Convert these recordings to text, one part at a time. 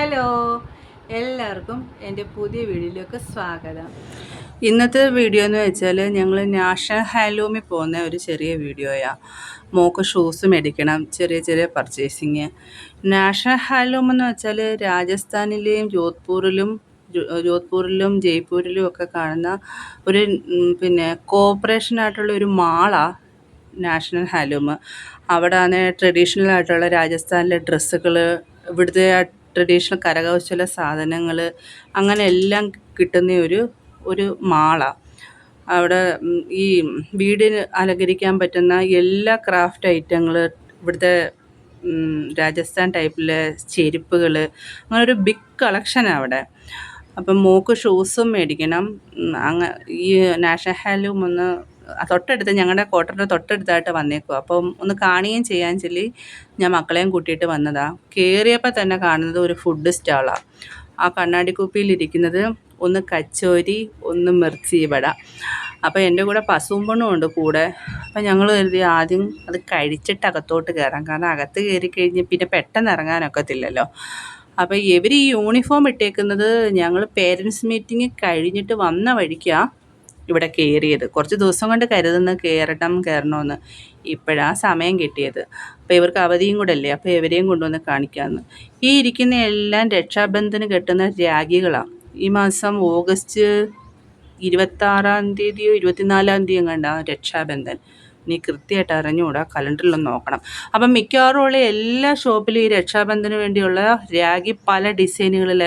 Hello, എല്ലാവർക്കും എൻ്റെ പുതിയ വീഡിയോയിലേക്ക് സ്വാഗതം. ഇന്നത്തെ വീഡിയോ എന്ന് വെച്ചാൽ ഞങ്ങൾ നാഷണൽ ഹാൻഡ്ലൂമിൽ പോകുന്ന ഒരു ചെറിയ വീഡിയോയാണ്. മോൾക്ക് ഷൂസ് മേടിക്കണം, ചെറിയ ചെറിയ പർച്ചേസിങ്. നാഷണൽ ഹാൻഡ്ലൂം എന്ന് വെച്ചാൽ രാജസ്ഥാനിലെയും ജോധ്പൂരിലും ജയ്പൂരിലും ഒക്കെ കാണുന്ന ഒരു കോർപ്പറേഷനായിട്ടുള്ള ഒരു മാളാണ് നാഷണൽ ഹാൻഡ്ലൂം. അവിടെയാണ് ട്രഡീഷണൽ ആയിട്ടുള്ള രാജസ്ഥാനിലെ ഡ്രസ്സുകൾ, ഇവിടുത്തെ ട്രഡീഷണൽ കരകൗശല സാധനങ്ങൾ, അങ്ങനെ എല്ലാം കിട്ടുന്ന ഒരു മാളാണ്. അവിടെ ഈ വീടിന് അലങ്കരിക്കാൻ പറ്റുന്ന എല്ലാ ക്രാഫ്റ്റ് ഐറ്റങ്ങൾ, ഇവിടുത്തെ രാജസ്ഥാൻ ടൈപ്പിലെ ചെരുപ്പുകൾ, അങ്ങനെ ഒരു ബിഗ് കളക്ഷനാണ് അവിടെ. അപ്പം മോൾക്ക് ഷൂസും മേടിക്കണം. ഈ നാഷണൽ ഹാൻഡ്ലൂം ഒന്ന് തൊട്ടടുത്ത്, ഞങ്ങളുടെ ക്വാർട്ടറിൻ്റെ തൊട്ടടുത്തായിട്ട് വന്നേക്കുക. അപ്പം ഒന്ന് കാണുകയും ചെയ്യാൻ ചൊല്ലി ഞാൻ മക്കളെയും കൂട്ടിയിട്ട് വന്നതാണ്. കയറിയപ്പോൾ തന്നെ കാണുന്നത് ഒരു ഫുഡ് സ്റ്റാളാണ്. ആ കണ്ണാടി കുപ്പിയിലിരിക്കുന്നത് ഒന്ന് കച്ചോരി, ഒന്ന് മിർച്ചി വട. അപ്പോൾ എൻ്റെ കൂടെ പശുമ്പണ്ണും ഉണ്ട് കൂടെ. അപ്പം ഞങ്ങൾ കരുതി ആദ്യം അത് കഴിച്ചിട്ട് അകത്തോട്ട് കയറാം, കാരണം അകത്ത് കയറി കഴിഞ്ഞ് പിന്നെ പെട്ടെന്ന് ഇറങ്ങാനൊക്കത്തില്ലല്ലോ. അപ്പോൾ ഇവർ ഈ യൂണിഫോം ഇട്ടേക്കുന്നത് ഞങ്ങൾ പേരൻസ് മീറ്റിംഗ് കഴിഞ്ഞിട്ട് വന്ന വഴിക്കാണ് ഇവിടെ കയറിയത്. കുറച്ച് ദിവസം കൊണ്ട് കരുതുന്ന കയറണമെന്ന്. ഇപ്പോഴാണ് സമയം കിട്ടിയത്. അപ്പോൾ ഇവർക്ക് അവധിയും കൂടെ അല്ലേ, അപ്പോൾ ഇവരെയും കൊണ്ടുവന്ന് കാണിക്കാമെന്ന്. ഈ ഇരിക്കുന്ന എല്ലാം രക്ഷാബന്ധന് കെട്ടുന്ന രാഖികളാണ്. ഈ മാസം ഓഗസ്റ്റ് 26 24 എങ്ങാണ്ടാണ് രക്ഷാബന്ധൻ. ഇനി കൃത്യമായിട്ട് അറിഞ്ഞുകൂടാ, കലണ്ടറിലൊന്ന് നോക്കണം. അപ്പം മിക്കവാറും ഉള്ള എല്ലാ ഷോപ്പിലും ഈ രക്ഷാബന്ധന് വേണ്ടിയുള്ള രാഖി പല ഡിസൈനുകളിൽ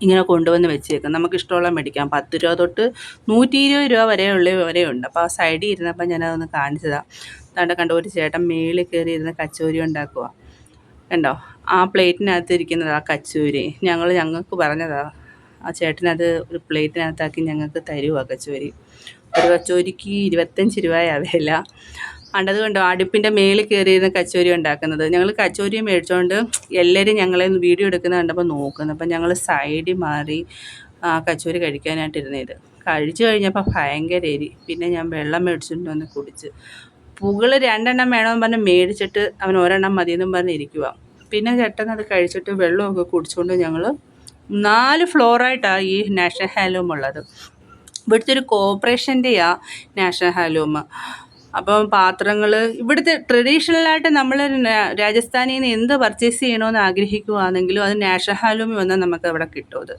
ഇങ്ങനെ കൊണ്ടുവന്ന് വെച്ചേക്കും. നമുക്കിഷ്ടമുള്ള മേടിക്കാം. 10 രൂപ തൊട്ട് 120 രൂപ വരെയുണ്ട്. അപ്പോൾ ആ സൈഡിൽ ഇരുന്നപ്പോൾ ഞാനതൊന്ന് കാണിച്ചതാണ്. കണ്ടോ, ഒരു ചേട്ടൻ മേളിൽ കയറി ഇരുന്ന് കച്ചോരി ഉണ്ടാക്കുക. കണ്ടോ, ആ പ്ലേറ്റിനകത്ത് ഇരിക്കുന്നത് ആ കച്ചോരി. ഞങ്ങൾക്ക് പറഞ്ഞതാണ്, ആ ചേട്ടനത് ഒരു പ്ലേറ്റിനകത്താക്കി ഞങ്ങൾക്ക് തരുക കച്ചോരി. ഒരു കച്ചോരിക്ക് 25 രൂപയാണ് വില. അത് കണ്ടോ, അടുപ്പിൻ്റെ മേളിൽ കയറിയിരുന്ന കച്ചോരി ഉണ്ടാക്കുന്നത്. ഞങ്ങൾ കച്ചോരി മേടിച്ചുകൊണ്ട് എല്ലാവരും ഞങ്ങളെ വീഡിയോ എടുക്കുന്നത് കണ്ടപ്പോൾ നോക്കുന്നു. അപ്പം ഞങ്ങൾ സൈഡിൽ മാറി കച്ചോരി കഴിക്കാനായിട്ടിരുന്നത്. കഴിച്ചു കഴിഞ്ഞപ്പോൾ ഭയങ്കര എരി. പിന്നെ ഞാൻ വെള്ളം മേടിച്ചിട്ട് വന്ന് കുടിച്ച്. പുകൾ 2 എണ്ണം വേണമെന്ന് പറഞ്ഞ് മേടിച്ചിട്ട് അവൻ ഒരെണ്ണം മതിയെന്നും പറഞ്ഞ് ഇരിക്കുക. പിന്നെ ചേട്ടൻ അത് കഴിച്ചിട്ട് വെള്ളമൊക്കെ കുടിച്ചുകൊണ്ട് ഞങ്ങൾ 4 ഫ്ലോറായിട്ടാണ് ഈ നാഷണൽ ഹാൻഡ്ലൂം ഉള്ളത്. ഇവിടുത്തെ ഒരു കോർപ്പറേഷൻ്റെയാണ് നാഷണൽ ഹാൻഡ്ലൂം. അപ്പം പാത്രങ്ങൾ ഇവിടുത്തെ ട്രഡീഷണലായിട്ട് നമ്മൾ രാജസ്ഥാനിൽ നിന്ന് എന്ത് പർച്ചേസ് ചെയ്യണമെന്ന് ആഗ്രഹിക്കുകയാണെങ്കിലും അത് നാഷണൽ ഹാൻഡ്ലൂമിൽ വന്നാൽ നമുക്ക് അവിടെ കിട്ടും. അത്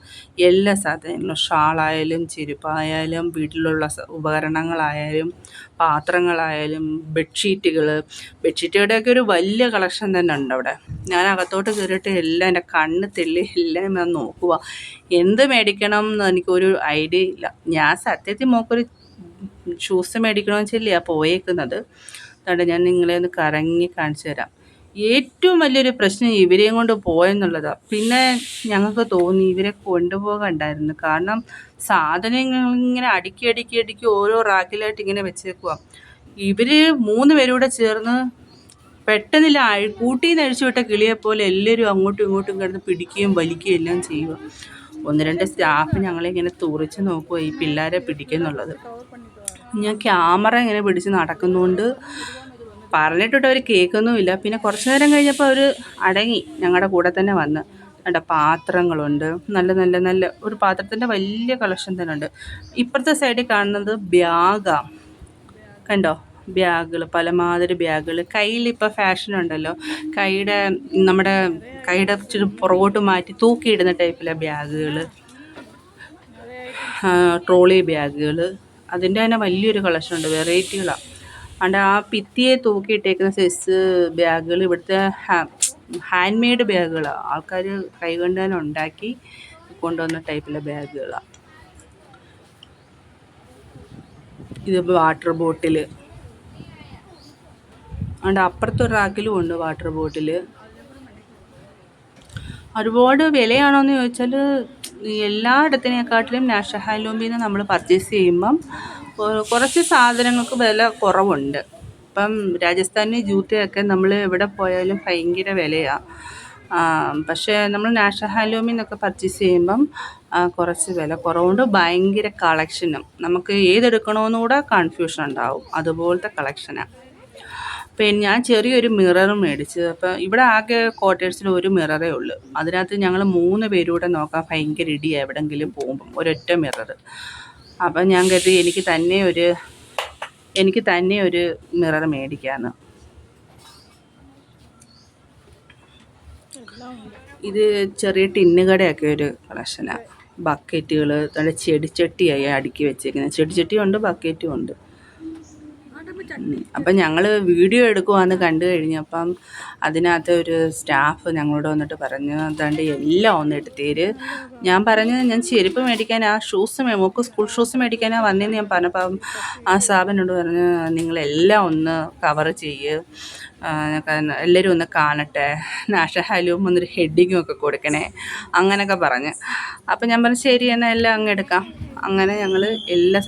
എല്ലാ സാധനങ്ങളും, ഷാളായാലും ചെരുപ്പായാലും വീട്ടിലുള്ള ഉപകരണങ്ങളായാലും പാത്രങ്ങളായാലും ബെഡ്ഷീറ്റുകളുടെയൊക്കെ ഒരു വലിയ കളക്ഷൻ തന്നെ ഉണ്ട് അവിടെ. ഞാൻ അകത്തോട്ട് കയറിയിട്ട് എല്ലാം എൻ്റെ കണ്ണ് തെള്ളി എല്ലാം ഞാൻ നോക്കുക. എന്ത് മേടിക്കണം എന്ന് എനിക്കൊരു ഐഡിയ ഇല്ല. ഞാൻ സത്യത്തിൽ മോക്കൊരു ഷൂസ് മേടിക്കണമെന്ന് ചൊല്ലിയാണ് പോയേക്കുന്നത്. അതുകൊണ്ട് ഞാൻ നിങ്ങളെ ഒന്ന് കറങ്ങി കാണിച്ചു തരാം. ഏറ്റവും വലിയൊരു പ്രശ്നം ഇവരെയും കൊണ്ട് പോയെന്നുള്ളതാണ്. പിന്നെ ഞങ്ങൾക്ക് തോന്നി ഇവരെ കൊണ്ടുപോകണ്ടായിരുന്നു. കാരണം സാധനങ്ങൾ ഇങ്ങനെ അടുക്കി ഓരോ റാക്കിലായിട്ട് ഇങ്ങനെ വെച്ചേക്കുക. ഇവർ 3 പേരൂടെ ചേർന്ന് പെട്ടെന്നില്ല കൂട്ടിന്ന് അഴിച്ചു വിട്ട കിളിയെപ്പോലെ എല്ലാവരും അങ്ങോട്ടും ഇങ്ങോട്ടും കിടന്ന് പിടിക്കുകയും വലിക്കുകയും എല്ലാം ചെയ്യുക. 1-2 സ്റ്റാഫ് ഞങ്ങളെ ഇങ്ങനെ തുറിച്ച് നോക്കുക ഈ പിള്ളേരെ പിടിക്കുന്നുള്ളത്. ഞാൻ ക്യാമറ ഇങ്ങനെ പിടിച്ച് നടക്കുന്നതുകൊണ്ട് പറഞ്ഞിട്ടിട്ട് അവർ കേൾക്കുന്നുമില്ല. പിന്നെ കുറച്ച് നേരം കഴിഞ്ഞപ്പോൾ അവർ അടങ്ങി, ഞങ്ങളുടെ കൂടെ തന്നെ വന്ന്. കണ്ടോ, പാത്രങ്ങളുണ്ട്. നല്ല ഒരു പാത്രത്തിൻ്റെ വലിയ കളക്ഷൻ തന്നെ ഉണ്ട്. ഇപ്പുറത്തെ സൈഡിൽ കാണുന്നത് ബാഗാണ്. കണ്ടോ, ബാഗുകൾ, പലമാതിരി ബാഗുകൾ. കയ്യിലിപ്പോൾ ഫാഷൻ ഉണ്ടല്ലോ, നമ്മുടെ കൈയുടെ ഇച്ചിരി പുറകോട്ട് മാറ്റി തൂക്കിയിടുന്ന ടൈപ്പിലെ ബാഗുകൾ, ട്രോളി ബാഗുകൾ, അതിൻ്റെ തന്നെ വലിയൊരു കളക്ഷൻ ഉണ്ട്, വെറൈറ്റികളാണ്. അതുകൊണ്ട് ആ ഭിത്തിയെ തൂക്കിയിട്ടേക്കുന്ന സൈസ് ബാഗുകൾ ഇവിടുത്തെ ഹാൻഡ് മെയ്ഡ് ബാഗുകളാണ്. ആൾക്കാർ കൈകൊണ്ട് തന്നെ ഉണ്ടാക്കി കൊണ്ടുവന്ന ടൈപ്പിലെ ബാഗുകളാണ്. ഇത് വാട്ടർ ബോട്ടിൽ. അതുകൊണ്ട് അപ്പുറത്തൊരു റാക്കിലും ഉണ്ട് വാട്ടർ ബോട്ടിൽ. ഒരുപാട് വിലയാണോയെന്ന് ചോദിച്ചാൽ എല്ലായിടത്തിനെക്കാട്ടിലും നാഷണൽ ഹാൻഡ്ലൂമിൽ നിന്ന് നമ്മൾ പർച്ചേസ് ചെയ്യുമ്പം കുറച്ച് സാധനങ്ങൾക്ക് വില കുറവുണ്ട്. ഇപ്പം രാജസ്ഥാനിൽ ജൂത്തയൊക്കെ നമ്മൾ എവിടെ പോയാലും ഭയങ്കര വിലയാണ്. പക്ഷേ നമ്മൾ നാഷണൽ ഹാൻഡ്ലൂമിൽ നിന്നൊക്കെ പർച്ചേസ് ചെയ്യുമ്പം കുറച്ച് വില കുറവുണ്ട്. ഭയങ്കര കളക്ഷനും, നമുക്ക് ഏതെടുക്കണമെന്ന് കൂടെ കൺഫ്യൂഷൻ ഉണ്ടാവും, അതുപോലത്തെ കളക്ഷനാണ്. പിന്നെ ഞാൻ ചെറിയൊരു മിററും മേടിച്ച്. അപ്പം ഇവിടെ ആകെ ക്വാർട്ടേഴ്സിൽ ഒരു മിററേ ഉള്ളൂ. അതിനകത്ത് ഞങ്ങൾ 3 പേരൂടെ നോക്കാൻ ഭയങ്കര ഇടിയാണ് എവിടെയെങ്കിലും പോകുമ്പം, ഒരൊറ്റ മിറർ. അപ്പം ഞാൻ കരുതി എനിക്ക് തന്നെ ഒരു മിറർ മേടിക്കാമെന്ന്. ഇത് ചെറിയ ടിന്നുകടയൊക്കെ ഒരു കളക്ഷനാണ്. ബക്കറ്റുകൾ, നല്ല ചെടിച്ചട്ടിയായി അടുക്കി വെച്ചേക്കുന്നത്. ചെടിച്ചട്ടിയും ഉണ്ട്, ബക്കറ്റും ഉണ്ട്. അപ്പം ഞങ്ങൾ വീഡിയോ എടുക്കുവാന്ന് കണ്ടു കഴിഞ്ഞപ്പം അതിനകത്ത് ഒരു സ്റ്റാഫ് ഞങ്ങളോട് വന്നിട്ട് പറഞ്ഞു, അതാണ്ട് എല്ലാം ഒന്ന് എടുത്തേര്. ഞാൻ പറഞ്ഞു ഞാൻ ചെരുപ്പ് മേടിക്കാനാ, മോൾക്ക് സ്കൂൾ ഷൂസ് മേടിക്കാനാണ് വന്നതെന്ന് ഞാൻ പറഞ്ഞപ്പം ആ സ്ഥാപനോട് പറഞ്ഞു നിങ്ങളെല്ലാം ഒന്ന് കവർ ചെയ്യ്, എല്ലാവരും ഒന്ന് കാണട്ടെ, നാഷണൽ ഹാൻഡ്ലൂം എന്നൊരു ഹെഡിങ്ങും ഒക്കെ കൊടുക്കണേ, അങ്ങനെയൊക്കെ പറഞ്ഞ്. അപ്പം ഞാൻ പറഞ്ഞു ശരി എന്നാൽ എല്ലാം അങ്ങ് എടുക്കാം. അങ്ങനെ ഞങ്ങൾ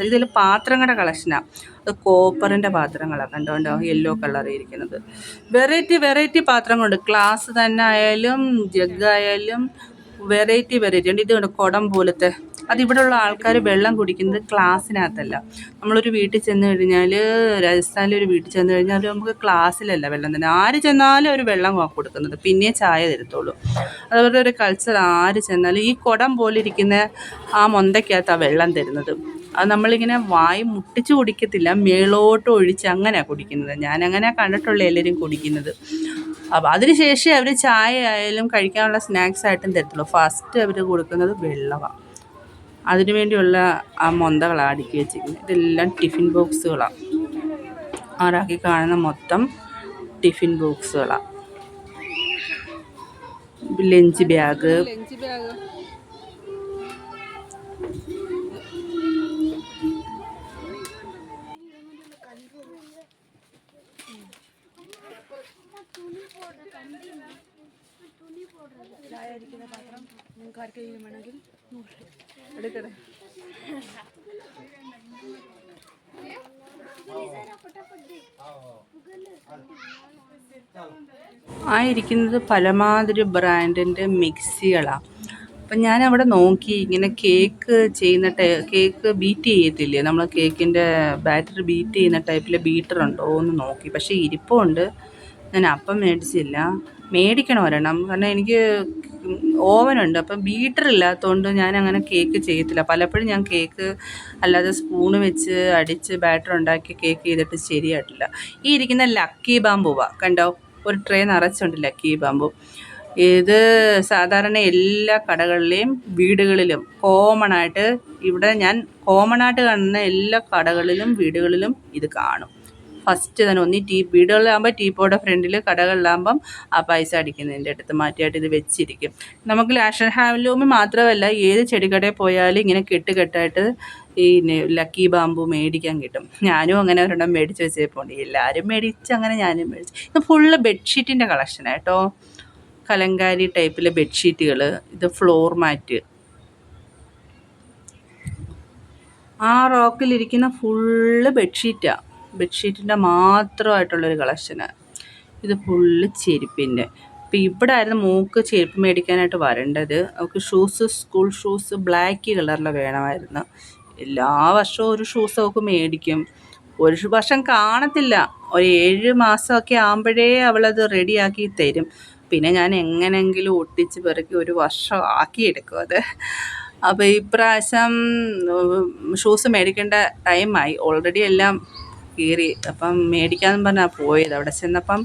ഇതെല്ലാം പാത്രങ്ങളുടെ കളക്ഷനാണ്. അത് കോപ്പറിൻ്റെ പാത്രങ്ങളാണ്, കണ്ടോ യെല്ലോ കളറിൽ ഇരിക്കുന്നത്. വെറൈറ്റി പാത്രങ്ങളുണ്ട്. ഗ്ലാസ് തന്നെ ആയാലും ജഗ്ഗായാലും വെറൈറ്റി ഉണ്ട്. ഇത് കുടം പോലത്തെ. അതിവിടെയുള്ള ആൾക്കാർ വെള്ളം കുടിക്കുന്നത് ഗ്ലാസ്സിനകത്തല്ല. നമ്മളൊരു വീട്ടിൽ ചെന്ന് കഴിഞ്ഞാൽ, രാജസ്ഥാനിലൊരു വീട്ടിൽ ചെന്ന് കഴിഞ്ഞാൽ നമുക്ക് ഗ്ലാസ്സിലല്ല വെള്ളം തന്നെ. ആര് ചെന്നാലും അവർ വെള്ളം കൊടുക്കുന്നത്, പിന്നെ ചായ തരത്തുള്ളൂ. അതവരുടെ ഒരു കൾച്ചർ. ആര് ചെന്നാലും ഈ കുടം പോലെ ഇരിക്കുന്ന ആ മൊന്തയ്ക്കകത്താണ് വെള്ളം തരുന്നത്. അത് നമ്മളിങ്ങനെ വായി മുട്ടിച്ച് കുടിക്കത്തില്ല, മേളോട്ട് ഒഴിച്ച് അങ്ങനെയാണ് കുടിക്കുന്നത്. ഞാനങ്ങനെ കണ്ടിട്ടുള്ള എല്ലാവരും കുടിക്കുന്നത്. അപ്പോൾ അതിന് ശേഷം അവർ ചായ ആയാലും കഴിക്കാനുള്ള സ്നാക്സ് ആയിട്ടും തരത്തുള്ളൂ. ഫസ്റ്റ് അവർ കൊടുക്കുന്നത് വെള്ളമാണ്. അതിനു വേണ്ടിയുള്ള ആ മൊന്തകളാണ് അടുക്കി വെച്ചിരിക്കുന്നത്. ഇതെല്ലാം ടിഫിൻ ബോക്സുകളാണ്. ആറാക്കി കാണുന്ന മൊത്തം ടിഫിൻ ബോക്സുകളാണ്. ലഞ്ച് ബാഗ്, എടുക്കട്ടെ. ഇരിക്കുന്നത് പലമാതിരി ബ്രാൻഡിൻ്റെ മിക്സികളാണ്. അപ്പം ഞാനവിടെ നോക്കി, ഇങ്ങനെ കേക്ക് ബീറ്റ് ചെയ്യത്തില്ലേ, നമ്മൾ കേക്കിൻ്റെ ബാറ്ററി ബീറ്റ് ചെയ്യുന്ന ടൈപ്പിലെ ബീറ്ററുണ്ടോ എന്ന് നോക്കി. പക്ഷേ ഇരിപ്പുണ്ട്. ഞാൻ അപ്പം മേടിച്ചില്ല, മേടിക്കണം ഒരെണ്ണം. കാരണം എനിക്ക് ഓവനുണ്ട്, അപ്പം ബീറ്റർ ഇല്ലാത്തതുകൊണ്ട് ഞാനങ്ങനെ കേക്ക് ചെയ്യത്തില്ല. പലപ്പോഴും ഞാൻ കേക്ക് അല്ലാതെ സ്പൂണ് വെച്ച് അടിച്ച് ബാറ്റർ ഉണ്ടാക്കി കേക്ക് ചെയ്തിട്ട് ശരിയായിട്ടില്ല. ഈ ഇരിക്കുന്ന ലക്കി ബാമ്പുവാണ്, കണ്ടോ, ഒരു ട്രേ നിറച്ചുണ്ട് ലക്കി ബാമ്പു. ഇത് സാധാരണ എല്ലാ കടകളിലെയും വീടുകളിലും കോമണായിട്ട്, ഇവിടെ ഞാൻ കോമണായിട്ട് കാണുന്ന എല്ലാ കടകളിലും വീടുകളിലും ഇത് കാണും. ഫസ്റ്റ് തന്നെ വീടുകളിലാകുമ്പോൾ ടീപ്പോയുടെ ഫ്രണ്ടിൽ, കടകളിലാകുമ്പം ആ പൈസ അടിക്കുന്നതിൻ്റെ അടുത്ത് മാറ്റിയായിട്ട് ഇത് വെച്ചിരിക്കും. നമുക്ക് നാഷണൽ ഹാൻഡ്ലൂമിൽ മാത്രമല്ല, ഏത് ചെടിക്കടയിൽ പോയാലും ഇങ്ങനെ കെട്ടായിട്ട് ഈ ലക്കി ബാമ്പു മേടിക്കാൻ കിട്ടും. ഞാനും അങ്ങനെ ഒരെണ്ണം മേടിച്ച് വെച്ചേപ്പോണ്ട്. എല്ലാവരും മേടിച്ച്, അങ്ങനെ ഞാനും മേടിച്ചു. ഇത് ഫുള്ള് ബെഡ്ഷീറ്റിൻ്റെ കളക്ഷനാണ് കേട്ടോ. കലങ്കാരി ടൈപ്പിലെ ബെഡ്ഷീറ്റുകൾ. ഇത് ഫ്ലോർ മാറ്റ്. ആ റോക്കിലിരിക്കുന്ന ഫുള്ള് ബെഡ്ഷീറ്റാണ്. ബെഡ്ഷീറ്റിൻ്റെ മാത്രമായിട്ടുള്ളൊരു കളക്ഷനാണ്. ഇത് ഫുള്ള് ചെരുപ്പിൻ്റെ. അപ്പോൾ ഇവിടെ ആയിരുന്നു മോൾക്ക് ചെരുപ്പ് മേടിക്കാനായിട്ട് വരേണ്ടത്. അവൾക്ക് സ്കൂൾ ഷൂസ് ബ്ലാക്ക് കളറിൽ വേണമായിരുന്നു. എല്ലാ വർഷവും ഒരു ഷൂസ് അവൾക്ക് മേടിക്കും. ഒരു വർഷം കാണത്തില്ല, ഒരു 7 മാസമൊക്കെ ആകുമ്പോഴേ അവളത് റെഡിയാക്കി തരും. പിന്നെ ഞാൻ എങ്ങനെയെങ്കിലും ഒട്ടിച്ച് പെറുക്കി ഒരു വർഷം ആക്കിയെടുക്കും അത്. അപ്പോൾ ഇപ്രാവശ്യം ഷൂസ് മേടിക്കേണ്ട ടൈമായി. ഓൾറെഡി എല്ലാം കീറി. അപ്പം മേടിക്കാമെന്ന് പറഞ്ഞാൽ പോയത്. അവിടെ ചെന്നപ്പം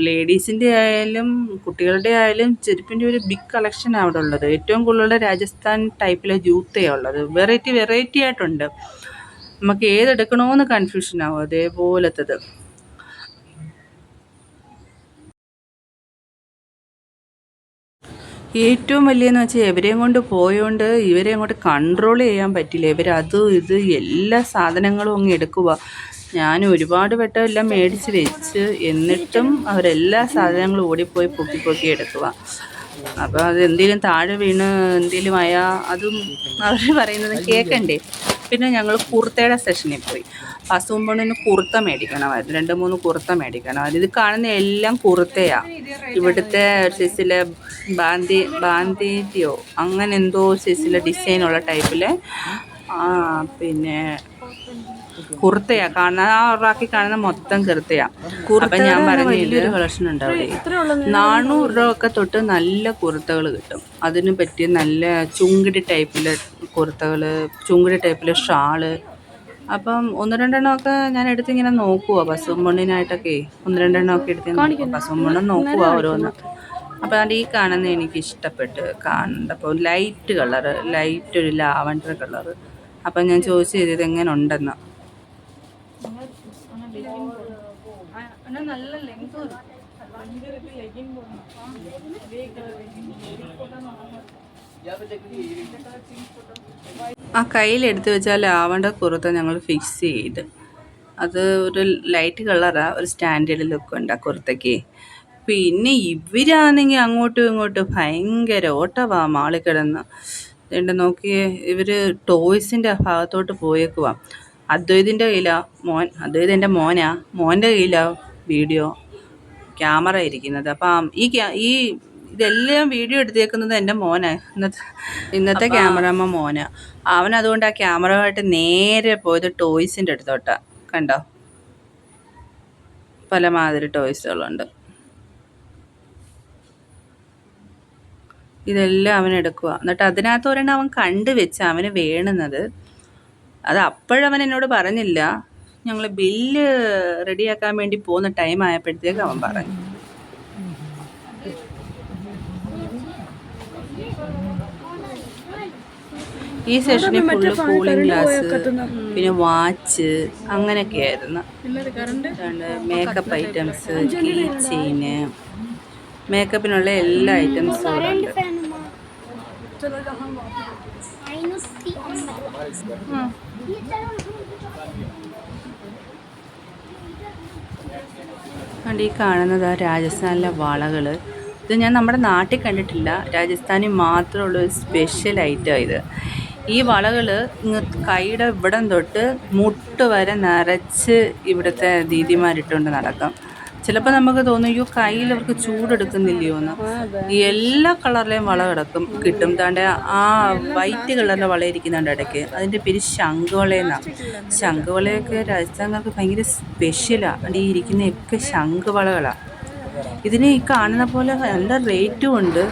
ലേഡീസിൻ്റെ ആയാലും കുട്ടികളുടെ ആയാലും ചെരുപ്പിൻ്റെ ഒരു ബിഗ് കളക്ഷനാണ് അവിടെ ഉള്ളത്. ഏറ്റവും കൂടുതൽ രാജസ്ഥാൻ ടൈപ്പിലെ ജൂത്തയാണ് ഉള്ളത്. വെറൈറ്റി ആയിട്ടുണ്ട്. നമുക്ക് ഏതെടുക്കണമെന്ന് കൺഫ്യൂഷനാവും, അതേപോലത്തത്. ഏറ്റവും വലിയെന്ന് വെച്ചാൽ ഇവരെയും കൊണ്ട് പോയോണ്ട് ഇവരെ അങ്ങോട്ട് കൺട്രോൾ ചെയ്യാൻ പറ്റില്ല. ഇത് എല്ലാ സാധനങ്ങളും അങ്ങ് എടുക്കുക. ഞാൻ ഒരുപാട് വട്ടം എല്ലാം മേടിച്ച് വെച്ച്, എന്നിട്ടും അവരെല്ലാ സാധനങ്ങളും ഓടിപ്പോയി പൊക്കി എടുക്കുക. അപ്പോൾ അത് എന്തെങ്കിലും താഴെ വീണ് എന്തെങ്കിലും ആയാൽ അതും അവർ പറയുന്നത് കേൾക്കണ്ടേ. പിന്നെ ഞങ്ങൾ കുർത്തയുടെ സെഷനിൽ പോയി. പാസുമ്പണിന് കുർത്ത മേടിക്കണമായിരുന്നു, 2-3 കുർത്ത മേടിക്കണമായിരുന്നു. ഇത് കാണുന്ന എല്ലാം കുർത്തയാണ്. ഇവിടുത്തെ സൈസിലെ ബാന്തിയോ അങ്ങനെ എന്തോ സൈസിലെ ഡിസൈനുള്ള ടൈപ്പിൽ. പിന്നെ കുർത്തയാ കാണുന്ന ആ റാക്കി കാണുന്ന മൊത്തം കുർത്തയാ. അപ്പം ഞാൻ പറഞ്ഞു വലിയൊരു കളക്ഷൻ ഉണ്ട് അവിടെ. 400 രൂപ ഒക്കെ തൊട്ട് നല്ല കുർത്തകൾ കിട്ടും. അതിന് പറ്റിയ നല്ല ചുങ്കിടി ടൈപ്പിലെ കുർത്തകൾ, ചുങ്കിടി ടൈപ്പിലെ ഷാള്. അപ്പം 1-2 ഞാൻ എടുത്തിങ്ങനെ നോക്കുവാ പസുമ്പൊണ്ണിനായിട്ടൊക്കെ. 1-2 എടുത്ത് പസുമ്പൊണ്ണം നോക്കുവാ ഓരോന്ന്. അപ്പോൾ അത് ഈ കാണുന്ന എനിക്ക് ഇഷ്ടപ്പെട്ട് കണ്ടപ്പോൾ ലൈറ്റ് കളറ്, ലൈറ്റ് ഒരു ലാവണ്ടർ കളറ്. അപ്പം ഞാൻ ചോദിച്ചു ഇത് എങ്ങനെ ഉണ്ടെന്ന്. ആ കയ്യിലെടുത്ത് വെച്ചാൽ ലാവണ്ടർ കുർത്ത ഞങ്ങൾ ഫിക്സ് ചെയ്ത്. അത് ഒരു ലൈറ്റ് കളറാണ്, ഒരു സ്റ്റാൻഡേർഡ് ലുക്ക് ഉണ്ട് ആ കുർത്തയ്ക്ക്. പിന്നെ ഇവരാണെങ്കിൽ അങ്ങോട്ടും ഇങ്ങോട്ടും ഭയങ്കര ഓട്ടവാ മാളിൽ കിടന്ന്. എന്നിട്ട് നോക്കിയേ, ഇവർ ടോയ്സിൻ്റെ ഭാഗത്തോട്ട് പോയേക്കുവാ. അദ്വൈതിൻ്റെ കയ്യിലാണ് അദ്വൈത് എൻ്റെ മോൻ്റെ കയ്യിലാണ് വീഡിയോ ക്യാമറ ഇരിക്കുന്നത്. അപ്പം ഈ ഇതെല്ലാം വീഡിയോ എടുത്തേക്കുന്നത് എൻ്റെ ഇന്നത്തെ ക്യാമറമ്മ മോനാ. അവനതുകൊണ്ട് ആ ക്യാമറയുമായിട്ട് നേരെ പോയത് ടോയ്സിൻ്റെ അടുത്തോട്ടാണ്. കണ്ടോ, പലമാതിരി ടോയ്സുകളുണ്ട്. ഇതെല്ലാം അവൻ എടുക്കുക. എന്നിട്ട് അതിനകത്ത് ഒരെണ്ണം അവൻ കണ്ടുവെച്ച അവന് വേണുന്നത്. അത് അപ്പോഴവൻ എന്നോട് പറഞ്ഞില്ല. ഞങ്ങൾ ബില്ല് റെഡിയാക്കാൻ വേണ്ടി പോകുന്ന ടൈം ആയപ്പോഴത്തേക്ക് അവൻ പറഞ്ഞു. ഈ സെഷനിൽ ഫുള്ള് കൂളിംഗ് ഗ്ലാസ്, പിന്നെ വാച്ച്, അങ്ങനെയൊക്കെ ആയിരുന്നു. മേക്കപ്പ് ഐറ്റംസ്, കീ ചെയിന്, മേക്കപ്പിനുള്ള എല്ലാ ഐറ്റംസും ഉണ്ട്. അതുകൊണ്ട് ഈ കാണുന്നത് രാജസ്ഥാനിലെ വളകൾ. ഇത് ഞാൻ നമ്മുടെ നാട്ടിൽ കണ്ടിട്ടില്ല, രാജസ്ഥാനിൽ മാത്രമുള്ള ഒരു സ്പെഷ്യൽ ഐറ്റം ഇത്. ഈ വളകൾ കൈയുടെ ഇവിടം തൊട്ട് മുട്ട് വരെ നിറച്ച് ഇവിടുത്തെ ദീദിമാരിട്ടുകൊണ്ട് നടക്കാം. ചിലപ്പോൾ നമുക്ക് തോന്നും അയ്യോ കയ്യിൽ അവർക്ക് ചൂടെടുക്കുന്നില്ലയോ എന്ന്. ഈ എല്ലാ കളറിലെയും വള കിട്ടും. താണ്ട് ആ വൈറ്റ് കളറിലെ വള ഇരിക്കുന്നുണ്ട് ഇടയ്ക്ക്, അതിൻ്റെ പേര് ശംഖുവളയെന്നാണ്. ശംഖുവളയൊക്കെ രാജസ്ഥാൻകാർക്ക് ഭയങ്കര സ്പെഷ്യലാണ്. ഈ ഇരിക്കുന്നതൊക്കെ ശംഖുവളകളാണ്. ഇതിന് ഈ കാണുന്ന പോലെ നല്ല റേറ്റും ഉണ്ട്.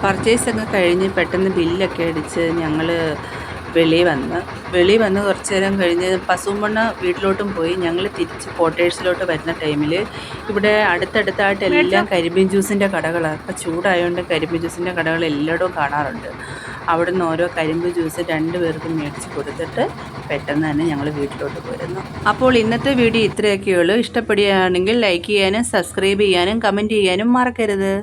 പർച്ചേസൊക്കെ കഴിഞ്ഞ് പെട്ടെന്ന് ബില്ലൊക്കെ അടിച്ച് ഞങ്ങൾ വെളിയിൽ വന്ന് കുറച്ച് നേരം കഴിഞ്ഞ് പസുമ്പണ്ണ വീട്ടിലോട്ടും പോയി. ഞങ്ങൾ തിരിച്ച് ക്വാർട്ടേഴ്സിലോട്ട് വരുന്ന ടൈമിൽ ഇവിടെ അടുത്തടുത്തായിട്ട് എല്ലാം കരിമ്പീൻ ജ്യൂസിൻ്റെ കടകളാണ്. അപ്പോൾ ചൂടായതുകൊണ്ട് കരിമ്പീൻ ജ്യൂസിൻ്റെ കടകൾ എല്ലായിടവും കാണാറുണ്ട്. അവിടെ നിന്ന് ഓരോ കരിമ്പ് ജ്യൂസ് 2 പേർക്കും മേടിച്ച് കൊടുത്തിട്ട് പെട്ടെന്ന് തന്നെ ഞങ്ങൾ വീട്ടിലോട്ട് പോരുന്നു. അപ്പോൾ ഇന്നത്തെ വീഡിയോ ഇത്രയൊക്കെയുള്ളൂ. ഇഷ്ടപ്പെടുകയാണെങ്കിൽ ലൈക്ക് ചെയ്യാനും സബ്സ്ക്രൈബ് ചെയ്യാനും കമൻറ്റ് ചെയ്യാനും മറക്കരുത്.